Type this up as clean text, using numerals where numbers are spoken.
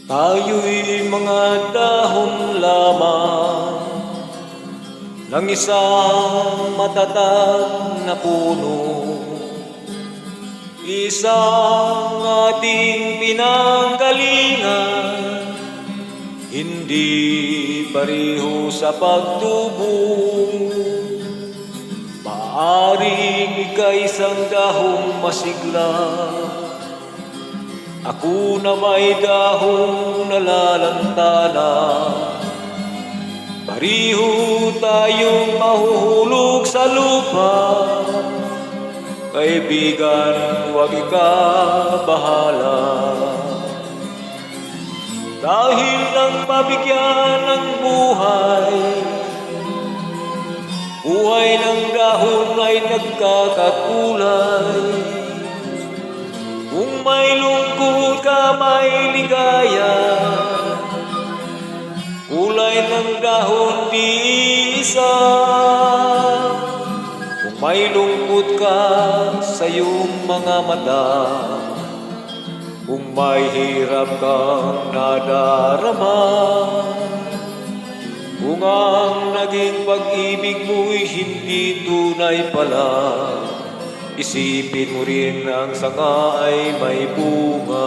Tayo'y mga dahon lamang ng isang matatag na puno, isang ating pinanggalingan, hindi pareho sa pagtubo. Maaring ika'y isang dahong masigla, ako na may dahong nalalantana. Pareho tayong mahuhulog sa lupa, kaibigan, huwag ikabahala. Dahil nang mabigyan ng buhay, buhay ng dahon ay nagkakakulay. Kung may lungkot ka, may ligaya, kulay ng dahon di isa. Kung may lungkot ka sa iyong mga mata, kung may hirap kang nadarama, kung ang naging pag-ibig mo'y hindi tunay pala, isipin mo rin ang sanga ay may bunga.